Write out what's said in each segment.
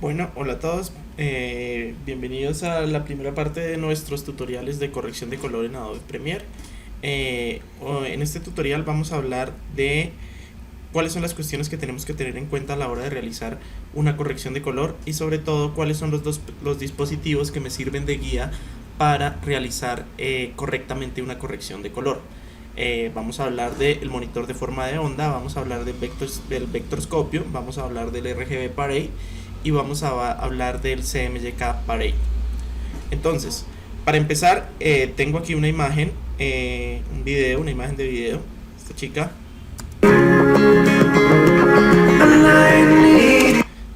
Bueno, hola a todos, bienvenidos a la primera parte de nuestros tutoriales de corrección de color en Adobe Premiere. En este tutorial vamos a hablar de cuáles son las cuestiones que tenemos que tener en cuenta a la hora de realizar una corrección de color y sobre todo cuáles son los dispositivos que me sirven de guía para realizar correctamente una corrección de color. Vamos a hablar del monitor de forma de onda, vamos a hablar del vectorscopio, vamos a hablar del RGB Parade y vamos a hablar del CMYK Parade. Entonces, para empezar, tengo aquí una imagen, una imagen de video. Esta chica.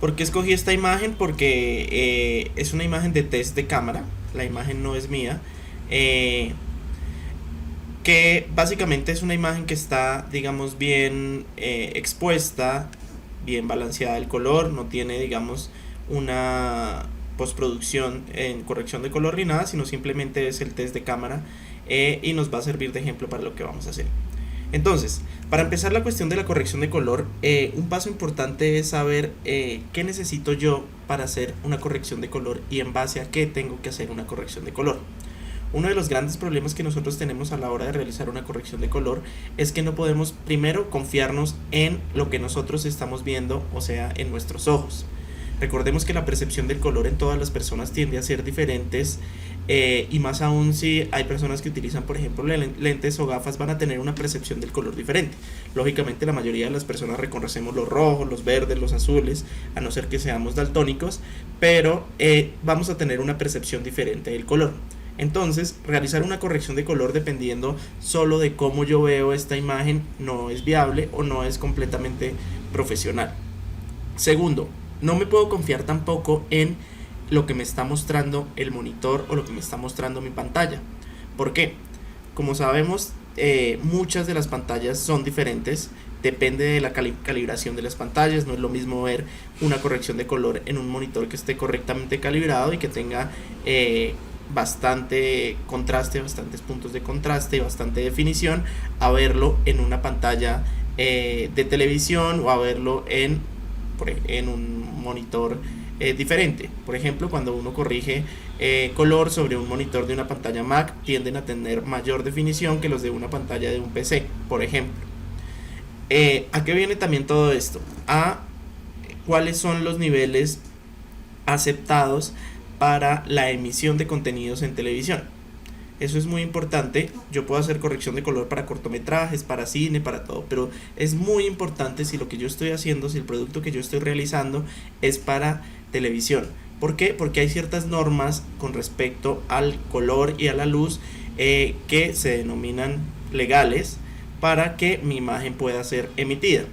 ¿Por qué escogí esta imagen? Porque es una imagen de test de cámara. La imagen no es mía. Que básicamente es una imagen que está, digamos, bien expuesta, bien balanceada el color, no tiene, digamos, una postproducción en corrección de color ni nada, sino simplemente es el test de cámara y nos va a servir de ejemplo para lo que vamos a hacer. Entonces, para empezar la cuestión de la corrección de color, un paso importante es saber qué necesito yo para hacer una corrección de color y en base a qué tengo que hacer una corrección de color. Uno de los grandes problemas que nosotros tenemos a la hora de realizar una corrección de color es que no podemos primero confiarnos en lo que nosotros estamos viendo, o sea, en nuestros ojos. Recordemos que la percepción del color en todas las personas tiende a ser diferentes y más aún si hay personas que utilizan, por ejemplo, lentes o gafas, van a tener una percepción del color diferente. Lógicamente la mayoría de las personas reconocemos los rojos, los verdes, los azules, a no ser que seamos daltónicos, pero vamos a tener una percepción diferente del color. Entonces, realizar una corrección de color dependiendo solo de cómo yo veo esta imagen no es viable o no es completamente profesional. Segundo, no me puedo confiar tampoco en lo que me está mostrando el monitor o lo que me está mostrando mi pantalla. ¿Por qué? Como sabemos, muchas de las pantallas son diferentes, depende de la calibración de las pantallas. No es lo mismo ver una corrección de color en un monitor que esté correctamente calibrado y que tenga bastante contraste, bastantes puntos de contraste, bastante definición, a verlo en una pantalla de televisión o a verlo en un monitor diferente. Por ejemplo, cuando uno corrige color sobre un monitor de una pantalla Mac, tienden a tener mayor definición que los de una pantalla de un PC, por ejemplo. ¿A qué viene también todo esto? A cuáles son los niveles aceptados para la emisión de contenidos en televisión. Eso es muy importante. Yo puedo hacer corrección de color para cortometrajes, para cine, para todo, pero es muy importante si lo que yo estoy haciendo, si el producto que yo estoy realizando es para televisión. ¿Por qué? Porque hay ciertas normas con respecto al color y a la luz que se denominan legales para que mi imagen pueda ser emitida.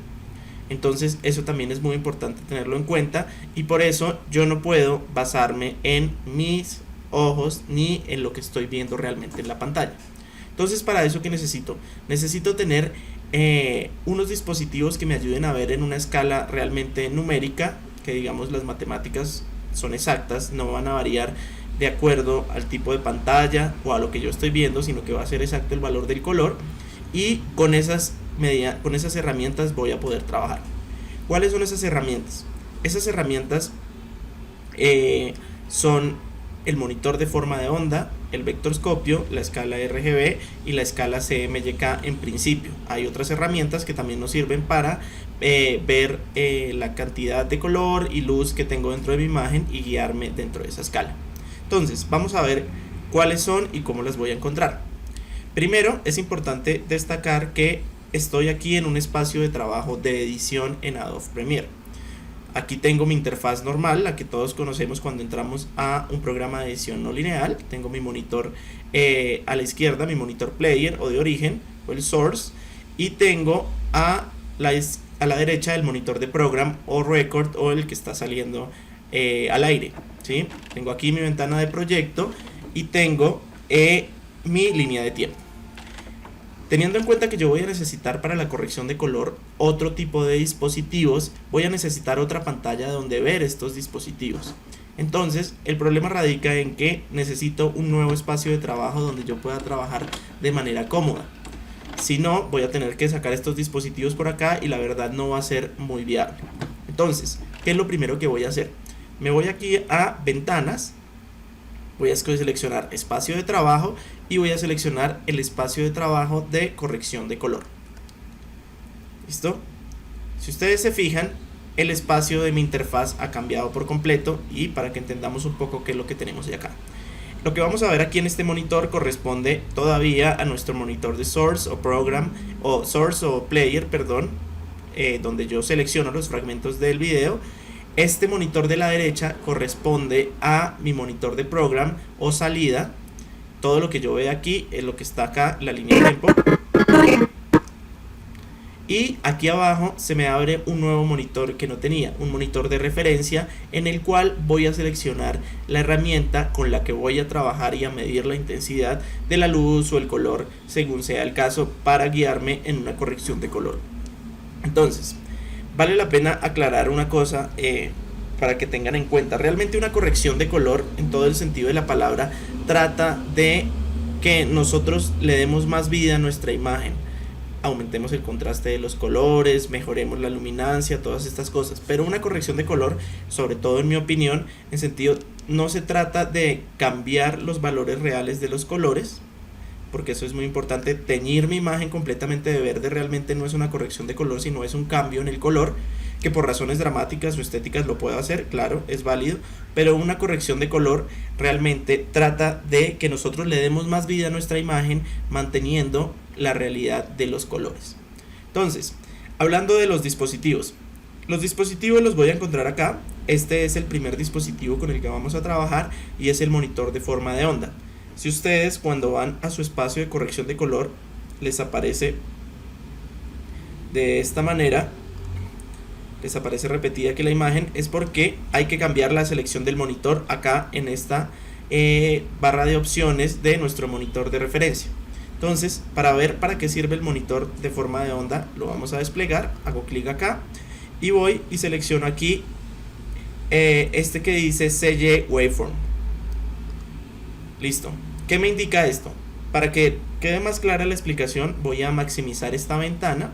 Entonces eso también es muy importante tenerlo en cuenta y por eso yo no puedo basarme en mis ojos ni en lo que estoy viendo realmente en la pantalla. Entonces, para eso, ¿qué necesito? Necesito tener unos dispositivos que me ayuden a ver en una escala realmente numérica, que digamos las matemáticas son exactas, no van a variar de acuerdo al tipo de pantalla o a lo que yo estoy viendo, sino que va a ser exacto el valor del color y con esas herramientas voy a poder trabajar. ¿Cuáles son esas herramientas? Esas herramientas son el monitor de forma de onda, el vectorscopio, la escala RGB y la escala CMYK en principio. Hay otras herramientas que también nos sirven para ver la cantidad de color y luz que tengo dentro de mi imagen y guiarme dentro de esa escala. Entonces, vamos a ver cuáles son y cómo las voy a encontrar. Primero, es importante destacar que estoy aquí en un espacio de trabajo de edición en Adobe Premiere. Aquí tengo mi interfaz normal, la que todos conocemos cuando entramos a un programa de edición no lineal. Tengo mi monitor a la izquierda, mi monitor player o de origen, o el source. Y tengo a la derecha el monitor de program o record o el que está saliendo al aire, ¿sí? Tengo aquí mi ventana de proyecto y tengo mi línea de tiempo. Teniendo en cuenta que yo voy a necesitar para la corrección de color otro tipo de dispositivos, voy a necesitar otra pantalla donde ver estos dispositivos. Entonces, el problema radica en que necesito un nuevo espacio de trabajo donde yo pueda trabajar de manera cómoda. Si no, voy a tener que sacar estos dispositivos por acá y la verdad no va a ser muy viable. Entonces, ¿qué es lo primero que voy a hacer? Me voy aquí a ventanas, voy a seleccionar espacio de trabajo y voy a seleccionar el espacio de trabajo de corrección de color. ¿Listo? Si ustedes se fijan, el espacio de mi interfaz ha cambiado por completo, y para que entendamos un poco qué es lo que tenemos de acá. Lo que vamos a ver aquí en este monitor corresponde todavía a nuestro monitor de source o program, o source o player, perdón, donde yo selecciono los fragmentos del video. Este monitor de la derecha corresponde a mi monitor de program o salida. Todo lo que yo veo aquí es lo que está acá, la línea de tiempo. Y aquí abajo se me abre un nuevo monitor que no tenía, un monitor de referencia, en el cual voy a seleccionar la herramienta con la que voy a trabajar y a medir la intensidad de la luz o el color, según sea el caso, para guiarme en una corrección de color. Entonces, vale la pena aclarar una cosa para que tengan en cuenta. Realmente una corrección de color, en todo el sentido de la palabra, trata de que nosotros le demos más vida a nuestra imagen, aumentemos el contraste de los colores, mejoremos la luminancia, todas estas cosas. Pero una corrección de color, sobre todo en mi opinión, en sentido, no se trata de cambiar los valores reales de los colores, porque eso es muy importante. Teñir mi imagen completamente de verde realmente no es una corrección de color, sino es un cambio en el color, que por razones dramáticas o estéticas lo puedo hacer, claro, es válido, pero una corrección de color realmente trata de que nosotros le demos más vida a nuestra imagen, manteniendo la realidad de los colores. Entonces, hablando de los dispositivos los voy a encontrar acá. Este es el primer dispositivo con el que vamos a trabajar, y es el monitor de forma de onda. Si ustedes, cuando van a su espacio de corrección de color, les aparece de esta manera, les aparece repetida que la imagen, es porque hay que cambiar la selección del monitor acá en esta barra de opciones de nuestro monitor de referencia. Entonces, para ver para qué sirve el monitor de forma de onda, lo vamos a desplegar. Hago clic acá y voy y selecciono aquí este que dice CY Waveform. Listo. ¿Qué me indica esto? Para que quede más clara la explicación, voy a maximizar esta ventana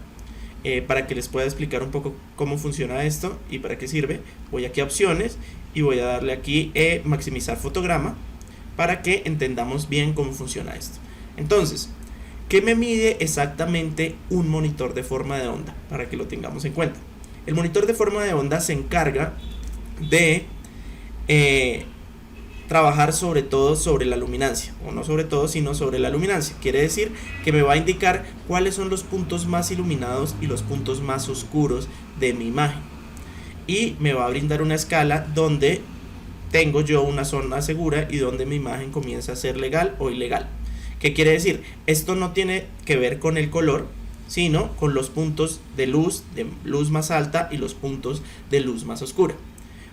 para que les pueda explicar un poco cómo funciona esto y para qué sirve. Voy aquí a opciones y voy a darle aquí maximizar fotograma para que entendamos bien cómo funciona esto. Entonces, ¿qué me mide exactamente un monitor de forma de onda? Para que lo tengamos en cuenta. El monitor de forma de onda se encarga de trabajar sobre todo sobre la luminancia, o no sobre todo, sino sobre la luminancia. Quiere decir que me va a indicar cuáles son los puntos más iluminados y los puntos más oscuros de mi imagen, y me va a brindar una escala donde tengo yo una zona segura y donde mi imagen comienza a ser legal o ilegal. ¿Qué quiere decir? Esto no tiene que ver con el color, sino con los puntos de luz más alta y los puntos de luz más oscura.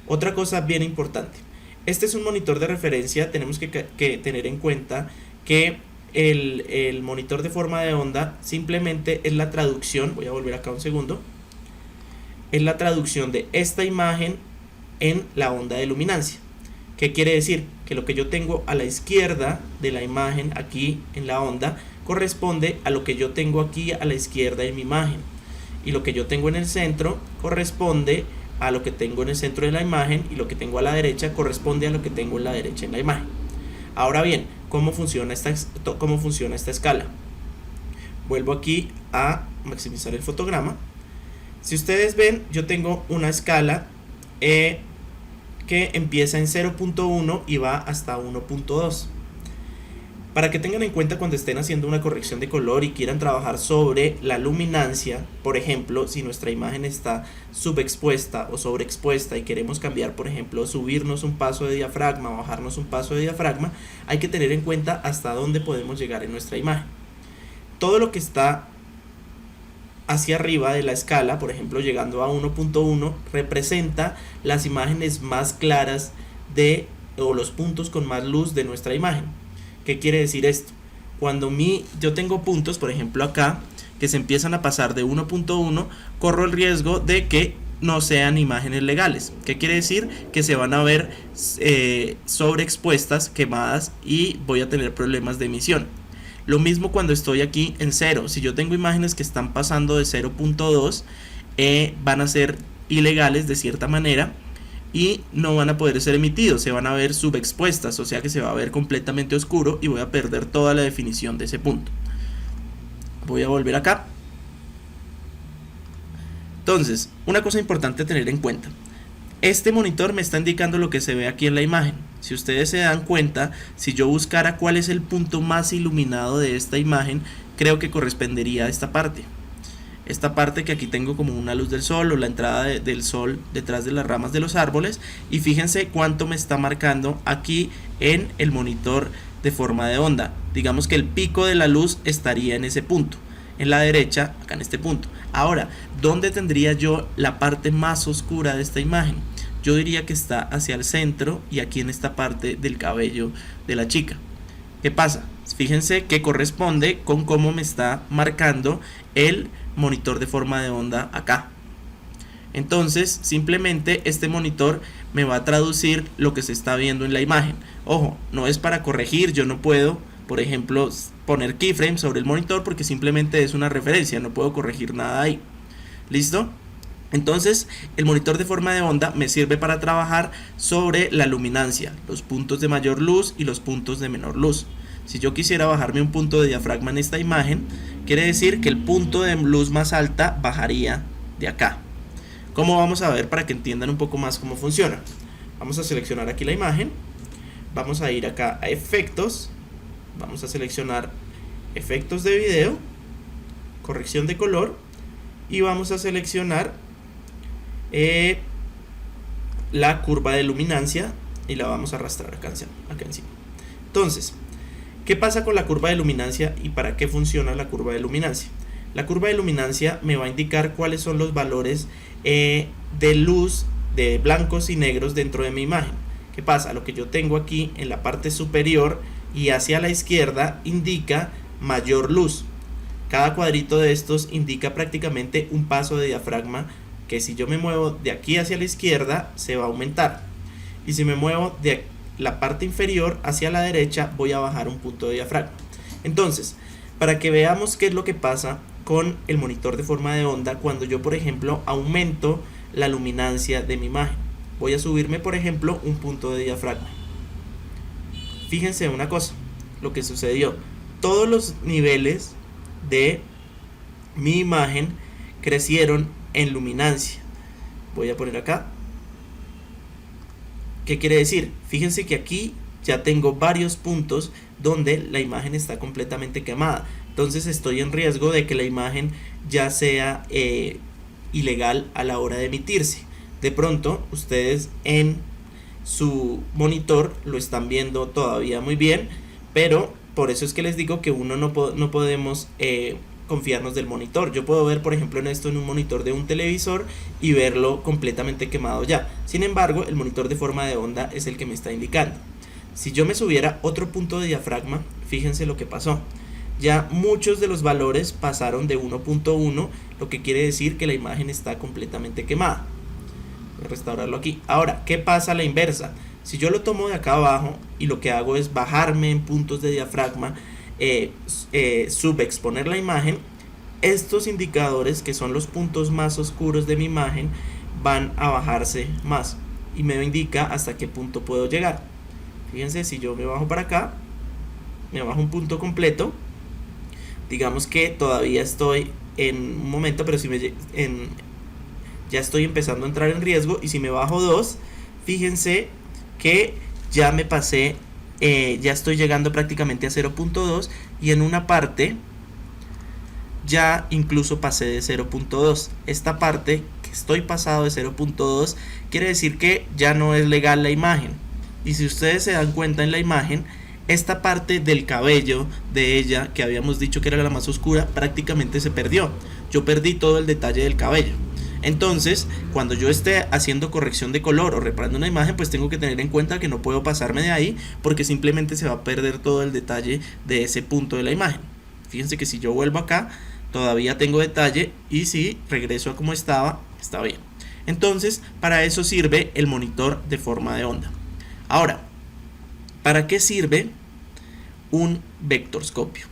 Otra cosa bien importante: este es un monitor de referencia. Tenemos que tener en cuenta que el monitor de forma de onda simplemente es la traducción. Voy a volver acá un segundo. Es la traducción de esta imagen en la onda de luminancia. ¿Qué quiere decir? Que lo que yo tengo a la izquierda de la imagen aquí en la onda corresponde a lo que yo tengo aquí a la izquierda de mi imagen, y lo que yo tengo en el centro corresponde a lo que tengo en el centro de la imagen, y lo que tengo a la derecha corresponde a lo que tengo en la derecha en la imagen. Ahora bien, ¿cómo funciona esta escala? Vuelvo aquí a maximizar el fotograma. Si ustedes ven, yo tengo una escala que empieza en 0.1 y va hasta 1.2. Para que tengan en cuenta cuando estén haciendo una corrección de color y quieran trabajar sobre la luminancia, por ejemplo, si nuestra imagen está subexpuesta o sobreexpuesta y queremos cambiar, por ejemplo, subirnos un paso de diafragma o bajarnos un paso de diafragma, hay que tener en cuenta hasta dónde podemos llegar en nuestra imagen. Todo lo que está hacia arriba de la escala, por ejemplo llegando a 1.1, representa las imágenes más claras o los puntos con más luz de nuestra imagen. ¿Qué quiere decir esto? Cuando yo tengo puntos, por ejemplo acá, que se empiezan a pasar de 1.1, corro el riesgo de que no sean imágenes legales. ¿Qué quiere decir? Que se van a ver sobreexpuestas, quemadas, y voy a tener problemas de emisión. Lo mismo cuando estoy aquí en 0. Si yo tengo imágenes que están pasando de 0.2, van a ser ilegales de cierta manera, y no van a poder ser emitidos, se van a ver subexpuestas, o sea que se va a ver completamente oscuro y voy a perder toda la definición de ese punto. Voy a volver acá. Entonces, una cosa importante a tener en cuenta. Este monitor me está indicando lo que se ve aquí en la imagen. Si ustedes se dan cuenta, si yo buscara cuál es el punto más iluminado de esta imagen, creo que correspondería a esta parte. Esta parte que aquí tengo como una luz del sol o la entrada del sol detrás de las ramas de los árboles, y fíjense cuánto me está marcando aquí en el monitor de forma de onda. Digamos que el pico de la luz estaría en ese punto, en la derecha, acá en este punto. Ahora, ¿dónde tendría yo la parte más oscura de esta imagen? Yo diría que está hacia el centro y aquí en esta parte del cabello de la chica. ¿Qué pasa? Fíjense que corresponde con cómo me está marcando el monitor de forma de onda acá. Entonces simplemente este monitor me va a traducir lo que se está viendo en la imagen. Ojo, no es para corregir, yo no puedo, por ejemplo, poner keyframe sobre el monitor porque simplemente es una referencia, no puedo corregir nada ahí. ¿Listo? Entonces el monitor de forma de onda me sirve para trabajar sobre la luminancia, los puntos de mayor luz y los puntos de menor luz. Si yo quisiera bajarme un punto de diafragma en esta imagen, quiere decir que el punto de luz más alta bajaría de acá. ¿Cómo vamos a ver para que entiendan un poco más cómo funciona? Vamos a seleccionar aquí la imagen, vamos a ir acá a efectos, vamos a seleccionar efectos de video, corrección de color, y vamos a seleccionar la curva de luminancia y la vamos a arrastrar acá encima. Entonces, ¿qué pasa con la curva de luminancia y para qué funciona la curva de luminancia? La curva de luminancia me va a indicar cuáles son los valores de luz de blancos y negros dentro de mi imagen. ¿Qué pasa? Lo que yo tengo aquí en la parte superior y hacia la izquierda indica mayor luz. Cada cuadrito de estos indica prácticamente un paso de diafragma, que si yo me muevo de aquí hacia la izquierda se va a aumentar, y si me muevo de la parte inferior hacia la derecha voy a bajar un punto de diafragma. Entonces, para que veamos qué es lo que pasa con el monitor de forma de onda cuando yo, por ejemplo, aumento la luminancia de mi imagen, voy a subirme, por ejemplo, un punto de diafragma. Fíjense una cosa, lo que sucedió, todos los niveles de mi imagen crecieron en luminancia. Voy a poner acá. ¿Qué quiere decir? Fíjense que aquí ya tengo varios puntos donde la imagen está completamente quemada. Entonces estoy en riesgo de que la imagen ya sea ilegal a la hora de emitirse. De pronto ustedes en su monitor lo están viendo todavía muy bien, pero por eso es que les digo que uno no podemos confiarnos del monitor. Yo puedo ver, por ejemplo, en esto en un monitor de un televisor y verlo completamente quemado ya. Sin embargo, el monitor de forma de onda es el que me está indicando. Si yo me subiera otro punto de diafragma, fíjense lo que pasó. Ya muchos de los valores pasaron de 1.1, lo que quiere decir que la imagen está completamente quemada. Voy a restaurarlo aquí. Ahora, ¿qué pasa a la inversa? Si yo lo tomo de acá abajo y lo que hago es bajarme en puntos de diafragma, subexponer la imagen, estos indicadores, que son los puntos más oscuros de mi imagen, van a bajarse más y me indica hasta qué punto puedo llegar. Fíjense, si yo me bajo para acá, me bajo un punto completo, digamos que todavía estoy en un momento, pero si ya estoy empezando a entrar en riesgo, y si me bajo 2, fíjense que ya me pasé, ya estoy llegando prácticamente a 0.2, y en una parte ya incluso pasé de 0.2. Esta parte que estoy pasado de 0.2 quiere decir que ya no es legal la imagen. Y si ustedes se dan cuenta en la imagen, esta parte del cabello de ella, que habíamos dicho que era la más oscura, prácticamente se perdió. Yo perdí todo el detalle del cabello. Entonces, cuando yo esté haciendo corrección de color o reparando una imagen, pues tengo que tener en cuenta que no puedo pasarme de ahí, porque simplemente se va a perder todo el detalle de ese punto de la imagen. Fíjense que si yo vuelvo acá, todavía tengo detalle, y si regreso a como estaba, está bien. Entonces, para eso sirve el monitor de forma de onda. Ahora, ¿para qué sirve un vectorscopio?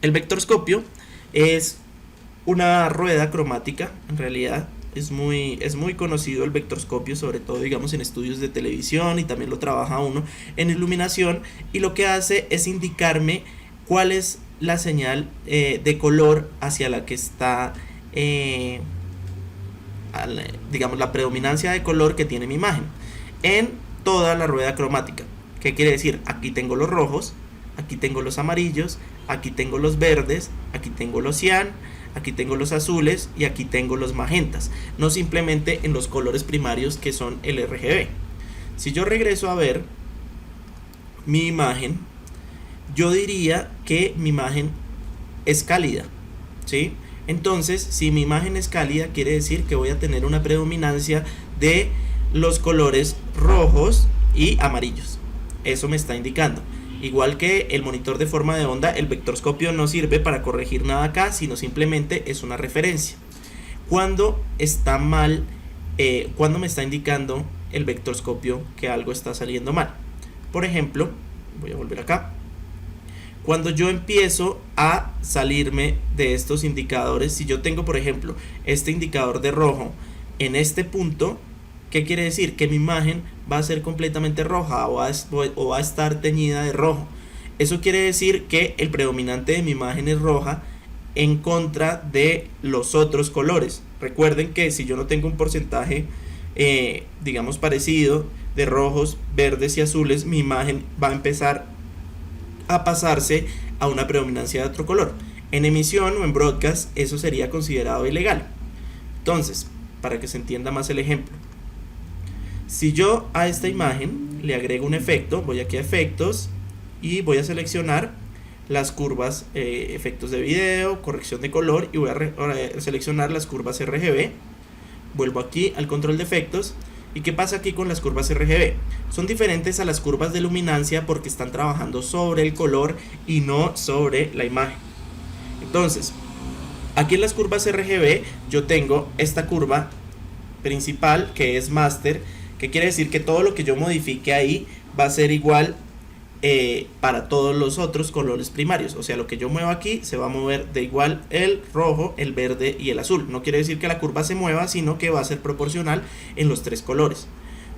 El vectorscopio es una rueda cromática, en realidad, es muy conocido el vectorscopio, sobre todo digamos en estudios de televisión, y también lo trabaja uno en iluminación, y lo que hace es indicarme cuál es la señal de color hacia la que está, digamos, la predominancia de color que tiene mi imagen en toda la rueda cromática. ¿Qué quiere decir? Aquí tengo los rojos, aquí tengo los amarillos, aquí tengo los verdes, aquí tengo los cian, aquí tengo los azules y aquí tengo los magentas, no simplemente en los colores primarios que son el RGB. Si yo regreso a ver mi imagen, yo diría que mi imagen es cálida, ¿sí? Entonces, si mi imagen es cálida, quiere decir que voy a tener una predominancia de los colores rojos y amarillos. Eso me está indicando. Igual que el monitor de forma de onda, el vectorscopio no sirve para corregir nada acá, sino simplemente es una referencia. Cuando está mal, cuando me está indicando el vectorscopio que algo está saliendo mal. Por ejemplo, voy a volver acá. Cuando yo empiezo a salirme de estos indicadores, si yo tengo, por ejemplo, este indicador de rojo en este punto, ¿qué quiere decir? Que mi imagen va a ser completamente roja o va a estar teñida de rojo. Eso quiere decir que el predominante de mi imagen es roja en contra de los otros colores. Recuerden que si yo no tengo un porcentaje, digamos, parecido de rojos, verdes y azules, mi imagen va a empezar a pasarse a una predominancia de otro color. En emisión o en broadcast eso sería considerado ilegal. Entonces, para que se entienda más el ejemplo, si yo a esta imagen le agrego un efecto, voy aquí a efectos y voy a seleccionar las curvas, efectos de video, corrección de color, y voy a seleccionar las curvas RGB. Vuelvo aquí al control de efectos. ¿Y qué pasa aquí con las curvas RGB? Son diferentes a las curvas de luminancia porque están trabajando sobre el color y no sobre la imagen. Entonces, aquí en las curvas RGB yo tengo esta curva principal que es master, que quiere decir que todo lo que yo modifique ahí va a ser igual para todos los otros colores primarios. O sea, lo que yo mueva aquí se va a mover de igual el rojo, el verde y el azul. No quiere decir que la curva se mueva, sino que va a ser proporcional en los tres colores.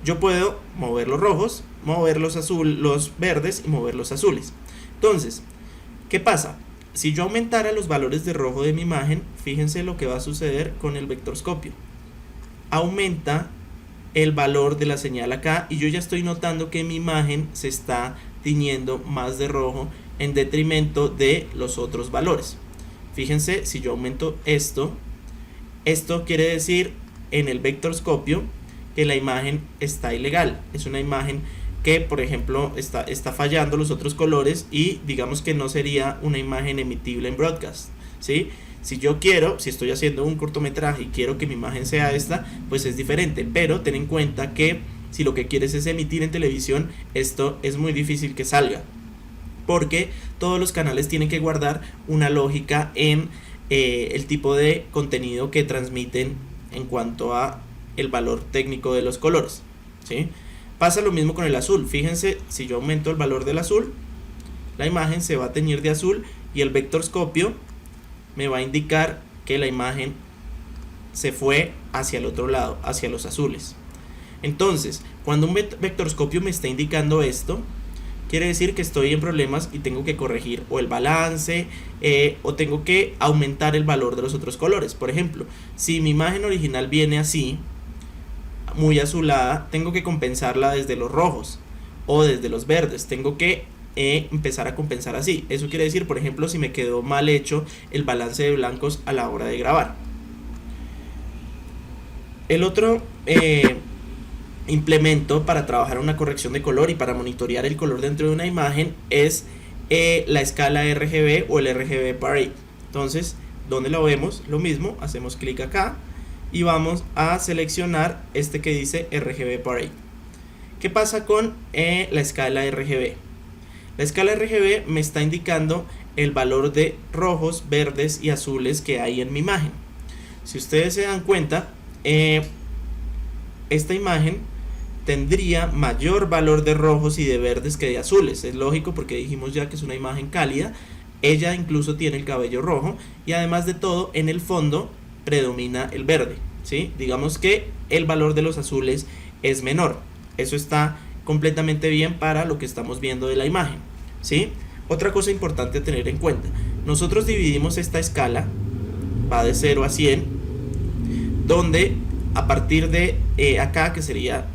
Yo puedo mover los rojos, mover los verdes y mover los azules. Entonces, ¿qué pasa? Si yo aumentara los valores de rojo de mi imagen, fíjense lo que va a suceder con el vectorscopio. Aumenta el valor de la señal acá y yo ya estoy notando que mi imagen se está tiñendo más de rojo en detrimento de los otros valores. Fíjense, si yo aumento esto quiere decir en el vectorscopio que la imagen está ilegal. Es una imagen que, por ejemplo, está fallando los otros colores y digamos que no sería una imagen emitible en broadcast, ¿sí? Si yo quiero, si estoy haciendo un cortometraje y quiero que mi imagen sea esta, pues es diferente, pero ten en cuenta que si lo que quieres es emitir en televisión, esto es muy difícil que salga, porque todos los canales tienen que guardar una lógica en el tipo de contenido que transmiten en cuanto a el valor técnico de los colores, ¿sí? Pasa lo mismo con el azul. Fíjense, si yo aumento el valor del azul, la imagen se va a teñir de azul y el vectorscopio me va a indicar que la imagen se fue hacia el otro lado, hacia los azules. Entonces, cuando un vectorscopio me está indicando esto, quiere decir que estoy en problemas y tengo que corregir o el balance o tengo que aumentar el valor de los otros colores. Por ejemplo, si mi imagen original viene así, muy azulada, tengo que compensarla desde los rojos o desde los verdes. Tengo que empezar a compensar así. Eso quiere decir, por ejemplo, si me quedó mal hecho el balance de blancos a la hora de grabar. El otro implemento para trabajar una corrección de color y para monitorear el color dentro de una imagen es la escala RGB o el RGB Parade. Entonces, ¿dónde lo vemos? Lo mismo, hacemos clic acá y vamos a seleccionar este que dice RGB Parade. ¿Qué pasa con la escala RGB? La escala RGB me está indicando el valor de rojos, verdes y azules que hay en mi imagen. Si ustedes se dan cuenta, esta imagen tendría mayor valor de rojos y de verdes que de azules. Es lógico porque dijimos ya que es una imagen cálida. Ella incluso tiene el cabello rojo y además de todo en el fondo predomina el verde, ¿sí? Digamos que el valor de los azules es menor. Eso está completamente bien para lo que estamos viendo de la imagen, ¿sí? Otra cosa importante a tener en cuenta, nosotros dividimos esta escala, va de 0 a 100, donde a partir de acá, que sería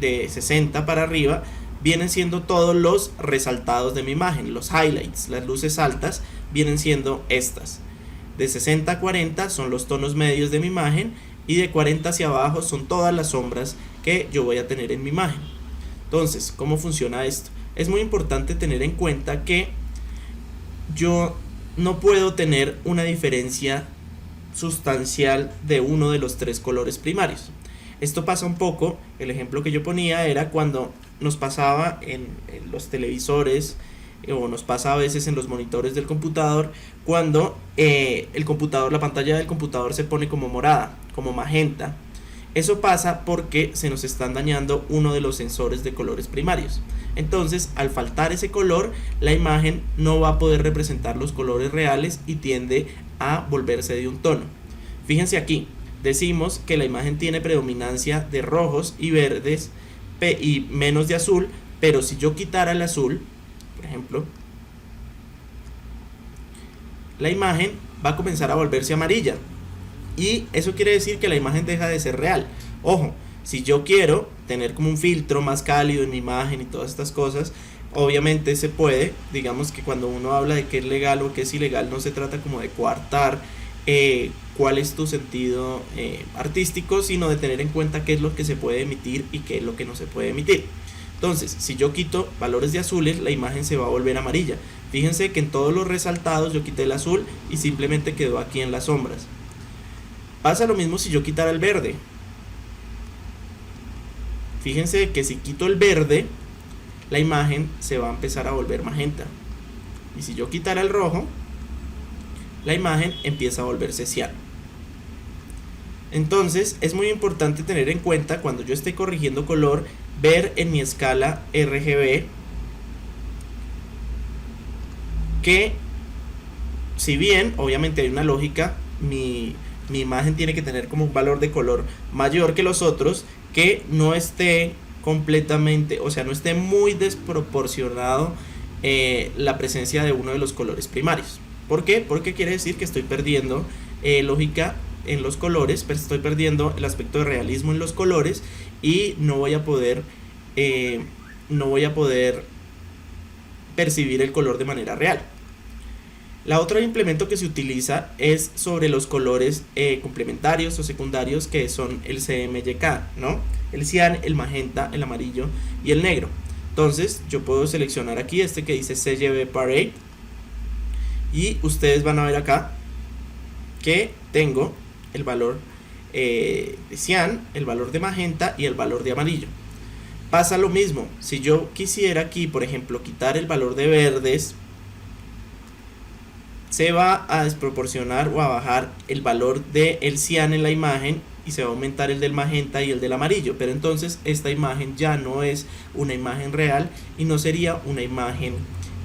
de 60 para arriba, vienen siendo todos los resaltados de mi imagen, los highlights, las luces altas vienen siendo estas. De 60 a 40 son los tonos medios de mi imagen, y de 40 hacia abajo son todas las sombras que yo voy a tener en mi imagen. Entonces, ¿cómo funciona esto? Es muy importante tener en cuenta que yo no puedo tener una diferencia sustancial de uno de los tres colores primarios. Esto pasa un poco, el ejemplo que yo ponía era cuando nos pasaba en los televisores, o nos pasa a veces en los monitores del computador, cuando la pantalla del computador se pone como morada, como magenta. Eso pasa porque se nos están dañando uno de los sensores de colores primarios. Entonces, al faltar ese color, la imagen no va a poder representar los colores reales y tiende a volverse de un tono. Fíjense aquí, decimos que la imagen tiene predominancia de rojos y verdes y menos de azul, pero si yo quitara el azul, por ejemplo, la imagen va a comenzar a volverse amarilla, y eso quiere decir que la imagen deja de ser real. Ojo, si yo quiero tener como un filtro más cálido en mi imagen y todas estas cosas, obviamente se puede. Digamos que cuando uno habla de qué es legal o qué es ilegal, no se trata como de coartar cuál es tu sentido artístico, sino de tener en cuenta qué es lo que se puede emitir y qué es lo que no se puede emitir. Entonces, si yo quito valores de azules, la imagen se va a volver amarilla. Fíjense que en todos los resaltados yo quité el azul y simplemente quedó aquí en las sombras. Pasa lo mismo si yo quitara el verde. Fíjense que si quito el verde, la imagen se va a empezar a volver magenta. Y si yo quitara el rojo, la imagen empieza a volverse cian. Entonces es muy importante tener en cuenta, cuando yo esté corrigiendo color, ver en mi escala RGB que, si bien obviamente hay una lógica, mi imagen tiene que tener como un valor de color mayor que los otros, que no esté completamente, o sea, no esté muy desproporcionado la presencia de uno de los colores primarios. ¿Por qué? Porque quiere decir que estoy perdiendo lógica en los colores, pero estoy perdiendo el aspecto de realismo en los colores, y no voy a poder percibir el color de manera real. La otra implemento que se utiliza es sobre los colores complementarios o secundarios, que son el CMYK, ¿no? El cian, el magenta, el amarillo y el negro. Entonces yo puedo seleccionar aquí este que dice CGB Parade, y ustedes van a ver acá que tengo el valor de cian, el valor de magenta y el valor de amarillo. Pasa lo mismo, si yo quisiera aquí, por ejemplo, quitar el valor de verdes, se va a desproporcionar o a bajar el valor del cian en la imagen, y se va a aumentar el del magenta y el del amarillo, pero entonces esta imagen ya no es una imagen real y no sería una imagen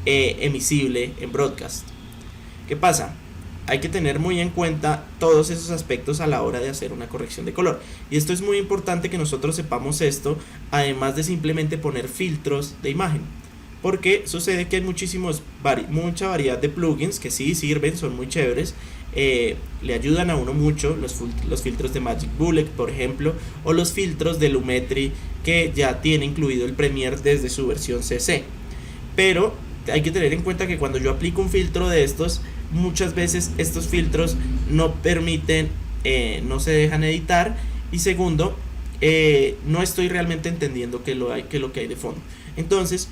emisible en broadcast. ¿Qué pasa? Hay que tener muy en cuenta todos esos aspectos a la hora de hacer una corrección de color, y esto es muy importante que nosotros sepamos esto, además de simplemente poner filtros de imagen, porque sucede que hay mucha variedad de plugins que sí sirven, son muy chéveres, le ayudan a uno mucho, los filtros de Magic Bullet, por ejemplo, o los filtros de Lumetri, que ya tiene incluido el Premiere desde su versión CC. Pero hay que tener en cuenta que cuando yo aplico un filtro de estos, muchas veces estos filtros no permiten, no se dejan editar, y segundo, no estoy realmente entendiendo qué es lo que hay de fondo. Entonces,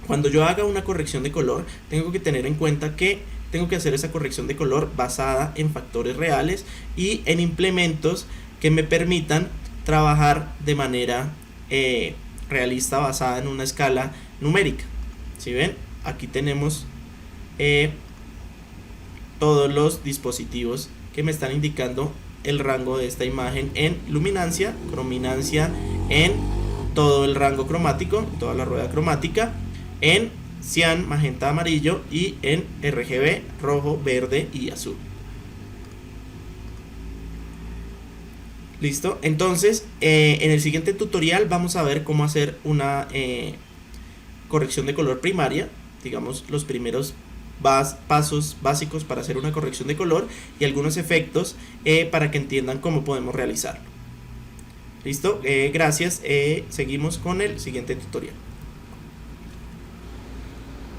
cuando yo haga una corrección de color, tengo que tener en cuenta que tengo que hacer esa corrección de color basada en factores reales y en implementos que me permitan trabajar de manera realista, basada en una escala numérica. ¿Sí ven? Aquí tenemos todos los dispositivos que me están indicando el rango de esta imagen en luminancia, crominancia, en todo el rango cromático, toda la rueda cromática, en cian, magenta, amarillo, y en RGB, rojo, verde y azul. ¿Listo? Entonces, en el siguiente tutorial vamos a ver cómo hacer una corrección de color primaria, digamos los primeros pasos básicos para hacer una corrección de color y algunos efectos para que entiendan cómo podemos realizarlo. ¿Listo? Gracias. Seguimos con el siguiente tutorial.